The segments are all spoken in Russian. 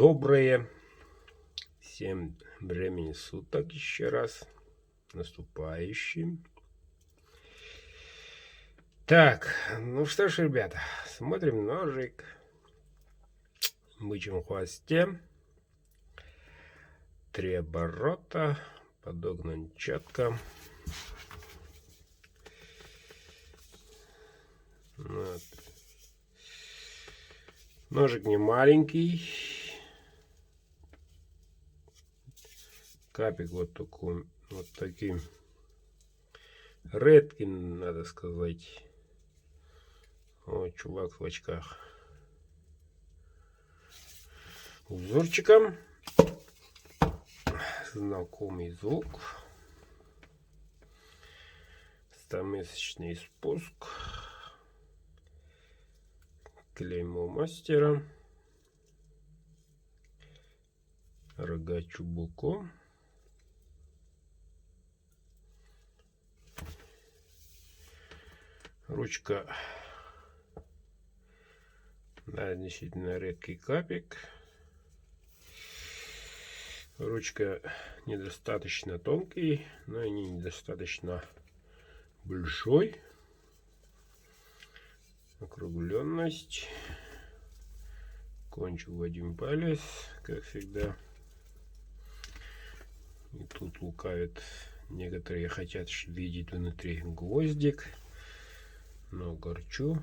Доброе всем времени суток еще раз. Наступающим. Так, ну что ж, ребята, смотрим ножик в бычьем хвосте. 3 оборота, подогнан четко. Вот. Ножик не маленький. Капик вот такой, вот таким редким, надо сказать. О, чувак в очках. Узорчиком. Знакомый звук. 100-месячный спуск. Клеймо мастера. Рога чубуко. Ручка. Да, действительно редкий капик. Ручка недостаточно тонкий, но и недостаточно большой. Округленность. Кончик в один палец, как всегда. И тут лукавят. Некоторые хотят видеть внутри гвоздик. Но горчу.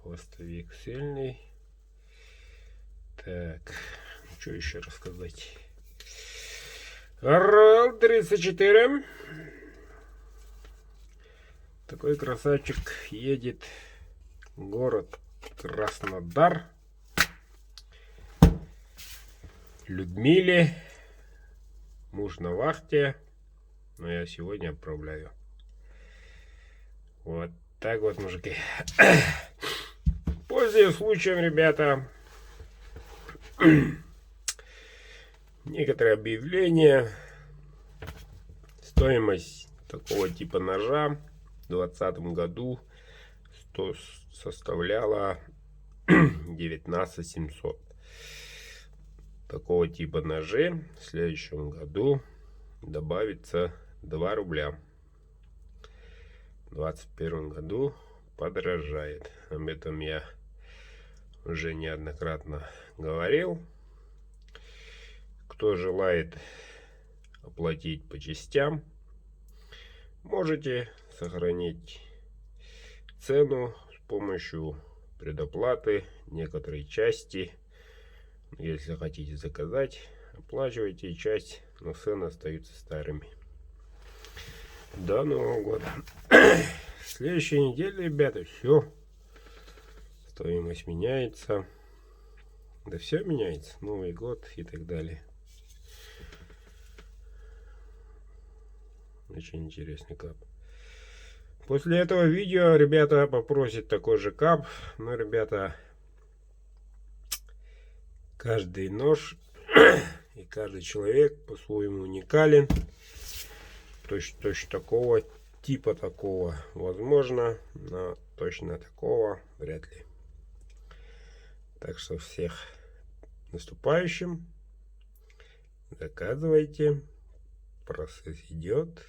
Хвостовик сильный. Так, что еще рассказать? Орел 34. Такой красавчик едет в город Краснодар. Людмиле. Муж на вахте. Но я сегодня отправляю. Вот так вот, мужики. Пользуясь случаем, ребята, некоторые объявления. Стоимость такого типа ножа в 2020 году составляла 19 700. Такого типа ножи в следующем году добавится 2 рубля. В 2021 году подорожает. Об этом я уже неоднократно говорил. Кто желает оплатить по частям, можете сохранить цену с помощью предоплаты некоторой части. Если хотите заказать, оплачивайте часть, но цены остаются старыми до Нового года. Следующей неделе, ребята, все. Стоимость меняется. Да все меняется. Новый год и так далее. Очень интересный кап. После этого видео ребята попросят такой же кап. Но, ребята, каждый нож и каждый человек по-своему уникален. Точно такого типа такого возможно, но точно такого вряд ли. Так что всех наступающим. Заказывайте. Процесс идет.